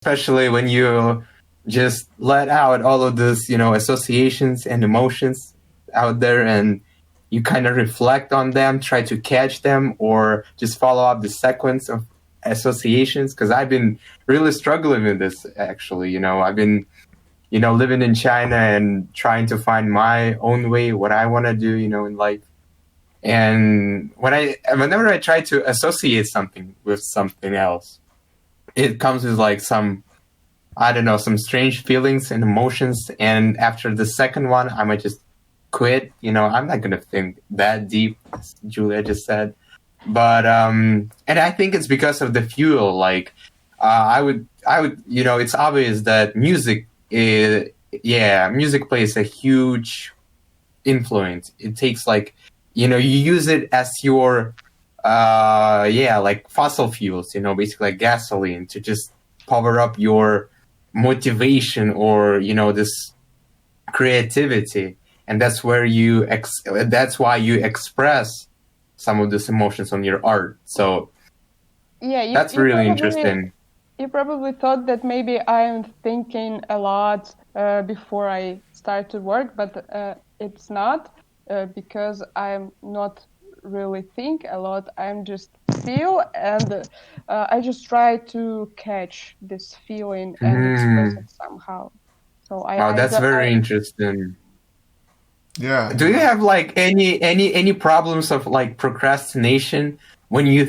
especially when you just let out all of this, associations and emotions out there, and you kind of reflect on them, try to catch them, or just follow up the sequence of associations. Because I've been really struggling with this, actually. I've been, living in China and trying to find my own way, what I want to do, in life. And whenever I try to associate something with something else, it comes with like some, I don't know, some strange feelings and emotions. And after the second one, I might just quit. I'm not going to think that deep, as Julia just said. But, and I think it's because of the fuel. Like, I would, it's obvious that music plays a huge influence. It takes like, you use it as your, like fossil fuels, basically like gasoline to just power up your motivation or, this creativity. And that's where that's why you express some of these emotions on your art. So that's really interesting. You probably thought that maybe I'm thinking a lot before I start to work, but it's not. Because I'm not really think a lot. I'm just feel, and I just try to catch this feeling and express it somehow. So that's very interesting. Yeah. Do you have like any problems of like procrastination when you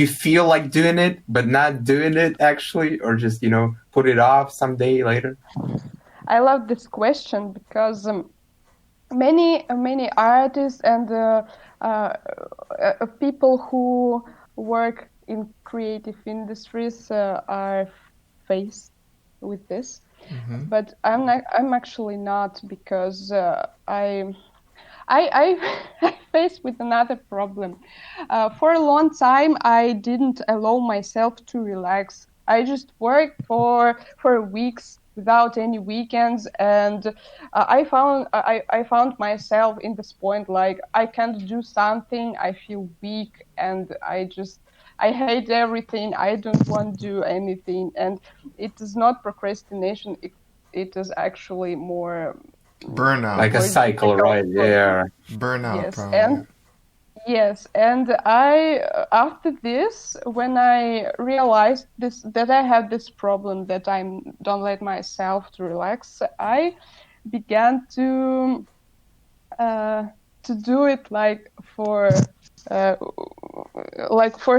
feel like doing it but not doing it actually, or just put it off someday later? I love this question because. Many artists and people who work in creative industries are faced with this, but I'm actually not, because I faced with another problem. For a long time, I didn't allow myself to relax. I just worked for weeks without any weekends, and I found myself in this point, like I can't do something, I feel weak, and I hate everything, I don't want to do anything. And it is not procrastination, it is actually more burnout, like a cycle, right? Yeah, burnout. Yes, problem. Yes, and after this, when I realized that I have this problem, that I don't let myself to relax, I began to do it like for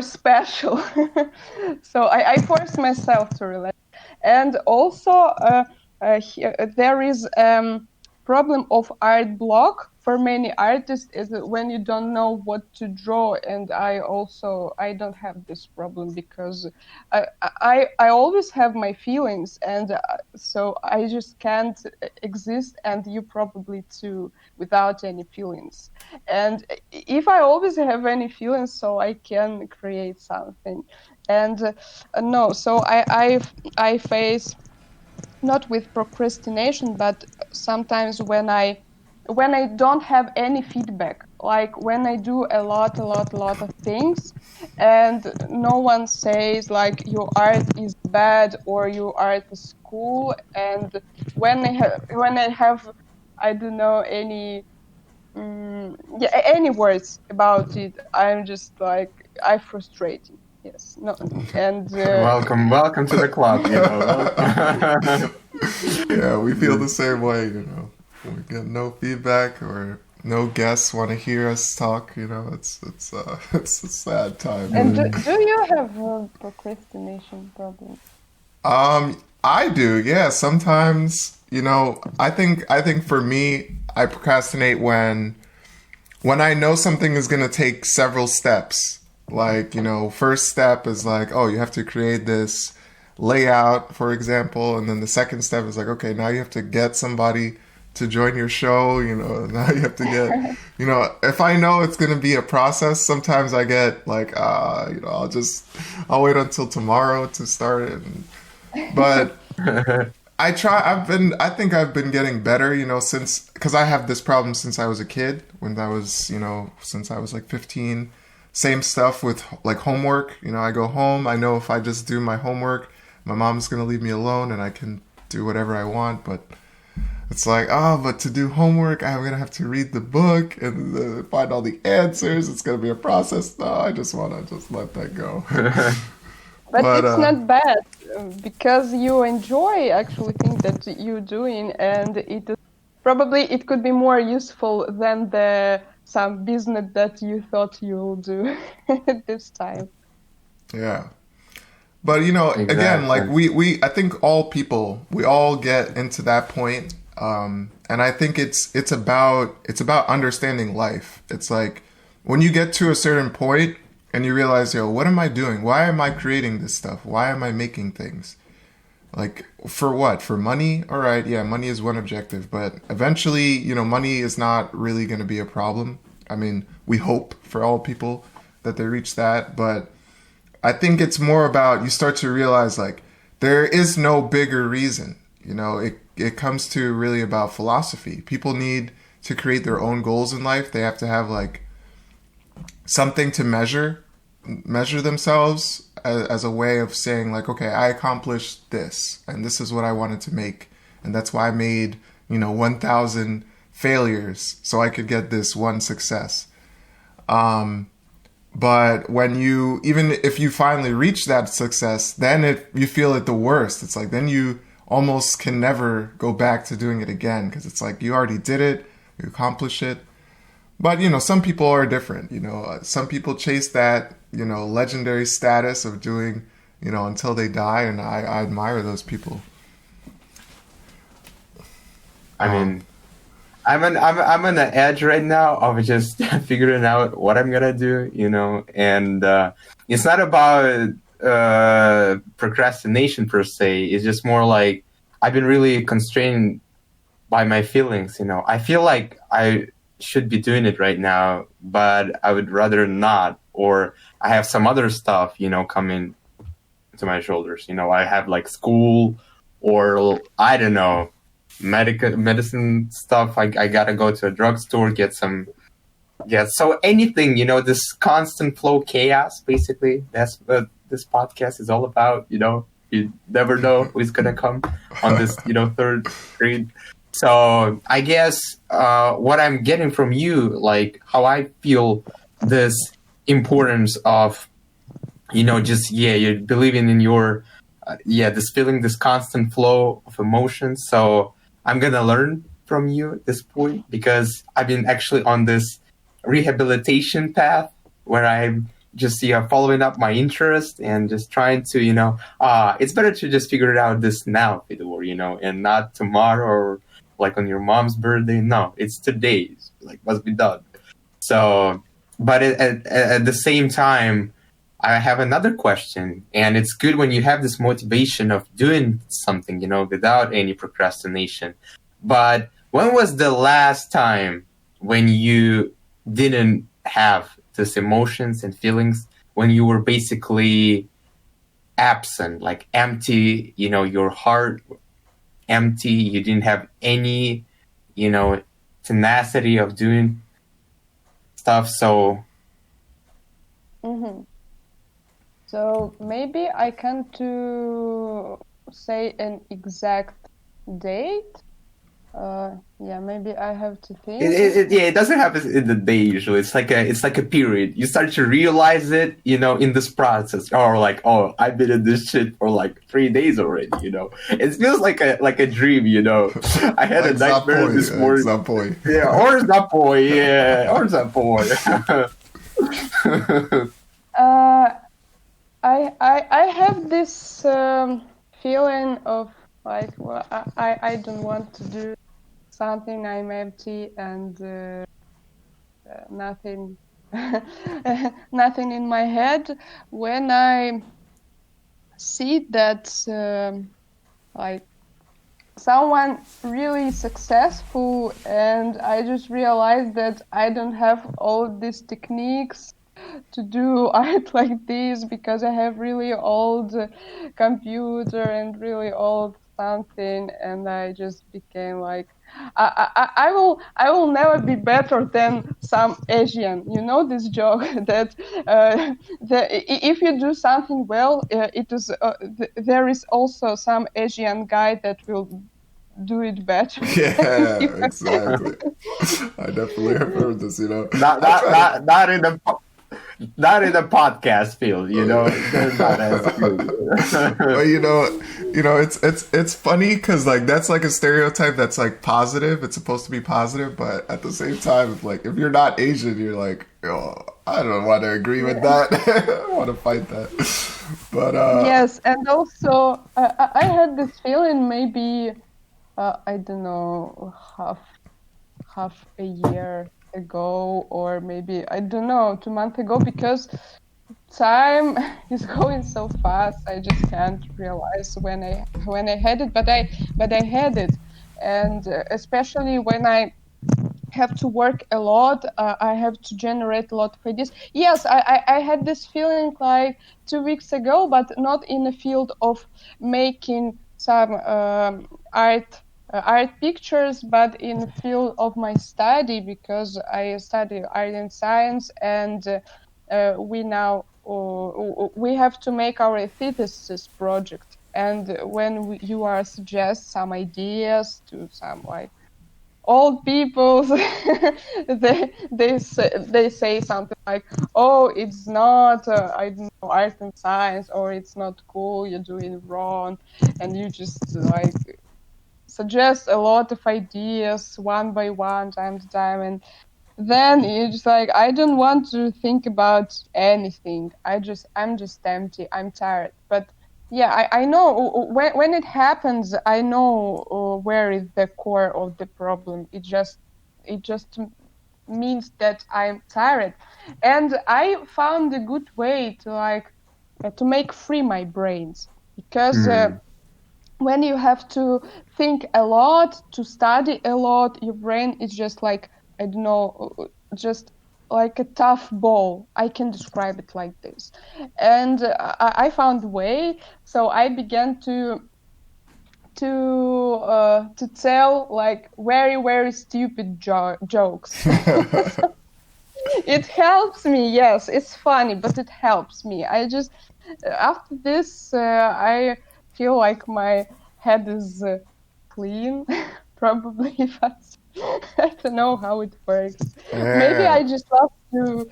special. So I forced myself to relax, and also there is problem of art block for many artists, is when you don't know what to draw. And I don't have this problem, because I always have my feelings, and so I just can't exist, and you probably too, without any feelings. And if I always have any feelings, so I can create something. And no, so I face, not with procrastination, but sometimes when I don't have any feedback, like when I do a lot of things, and no one says like your art is bad or your art is cool, and when I have I don't know any any words about it, I'm just like I'm frustrated. Yes, no, and welcome to the club. Yeah, we feel the same way. We get no feedback or no guests want to hear us talk. It's a sad time. And do you have a procrastination problem? I do. Yeah, sometimes. I think for me, I procrastinate when I know something is going to take several steps. Like, first step is like, oh, you have to create this layout, for example. And then the second step is like, okay, now you have to get somebody to join your show. Now you have to get, if I know it's going to be a process, sometimes I get like, I'll wait until tomorrow to start it. But I think I've been getting better, because I have this problem since I was a kid, since I was like 15. Same stuff with like homework. I go home, I know if I just do my homework, my mom's gonna leave me alone and I can do whatever I want. But it's like, oh, but to do homework, I'm gonna have to read the book and find all the answers. It's gonna be a process. No, I just wanna just let that go. But it's not bad because you enjoy actually things that you're doing, and it could be more useful than some business that you thought you'll do at this time. Yeah. But again, like I think all people, we all get into that point, and I think it's about understanding life. It's like when you get to a certain point and you realize, what am I doing? Why am I creating this stuff? Why am I making things? Like, for what? For money? All right, yeah, money is one objective, but eventually, money is not really going to be a problem. I mean, we hope for all people that they reach that, but I think it's more about you start to realize, like, there is no bigger reason. It comes to really about philosophy. People need to create their own goals in life. They have to have, like, something to measure themselves as a way of saying, like, okay, I accomplished this, and this is what I wanted to make, and that's why I made 1,000 failures so I could get this one success. But even if you finally reach that success, then you feel it the worst. It's like then you almost can never go back to doing it again, because it's like you already did it, you accomplished it. But, some people are different. Some people chase that, legendary status of doing, until they die. And I admire those people. I mean, I'm on the edge right now of just figuring out what I'm going to do, and it's not about procrastination per se. It's just more like I've been really constrained by my feelings. I feel like I should be doing it right now, but I would rather not, or I have some other stuff, coming to my shoulders. I have like school, or I don't know, medicine stuff. I gotta go to a drugstore, so anything, this constant flow chaos, basically. That's what this podcast is all about. You never know who's gonna come on this, third grade. So I guess what I'm getting from you, like how I feel this importance of, you're believing in your, this feeling, this constant flow of emotions. So I'm going to learn from you at this point, because I've been actually on this rehabilitation path where I'm just, following up my interest and just trying to, it's better to just figure it out this now, Fedor, and not tomorrow or like on your mom's birthday. No, it's today. Like, must be done. So, but at the same time, I have another question, and it's good when you have this motivation of doing something, without any procrastination. But when was the last time when you didn't have these emotions and feelings, when you were basically absent, like empty, your heart empty, you didn't have any, tenacity of doing stuff? So So maybe I can't say an exact date. Maybe I have to think. It doesn't happen in the day usually. It's like a period. You start to realize it, in this process, or like, oh, I've been in this shit for like 3 days already. It feels like a dream. I had like a nightmare this morning. Zapoy. Yeah, or Zapoy. Yeah, or Zapoy. I have this feeling of like, well, I don't want to do something. I'm empty and nothing in my head. When I see that like someone really successful, and I just realized that I don't have all these techniques to do art like this, because I have really old computer and really old something, and I just became like, I will never be better than some Asian. You know this joke that if you do something well, there is also some Asian guy that will do it better. Yeah, exactly. I definitely have heard this. Not in the podcast field, They're not as good. But it's funny because like that's like a stereotype that's like positive. It's supposed to be positive, but at the same time, like if you're not Asian, you're like, oh, I don't want to agree with that. I want to fight that. But yes, and also I had this feeling maybe I don't know half a year ago, or maybe I don't know 2 months ago, because time is going so fast. I just can't realize when I had it, but I had it, and especially when I have to work a lot, I have to generate a lot of ideas. Yes, I had this feeling like 2 weeks ago, but not in the field of making some art pictures, but in the field of my study, because I study art and science, and we have to make our thesis project. And when you are suggest some ideas to some like old people, they say something like, oh, it's not I don't know, art and science, or it's not cool, you're doing wrong, and you just like suggest a lot of ideas one by one, time to time, and then you're just like, I don't want to think about anything. I'm just empty. I'm tired. But yeah, I know when it happens, I know where is the core of the problem. It just means that I'm tired, and I found a good way to make free my brains, because. When you have to think a lot, to study a lot, your brain is just like, I don't know, just like a tough ball. I can describe it like this. And I found a way, so I began to tell like very, very stupid jokes. It helps me, yes, it's funny, but it helps me. After this, I feel like my head is clean, probably, but I don't know how it works. Yeah. Maybe I just love to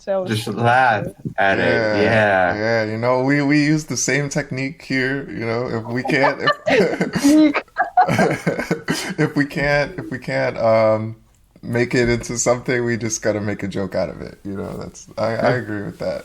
tell. Just laugh at it, yeah. Yeah, we use the same technique here. If we can't, if we can't make it into something, we just gotta make a joke out of it. I agree with that.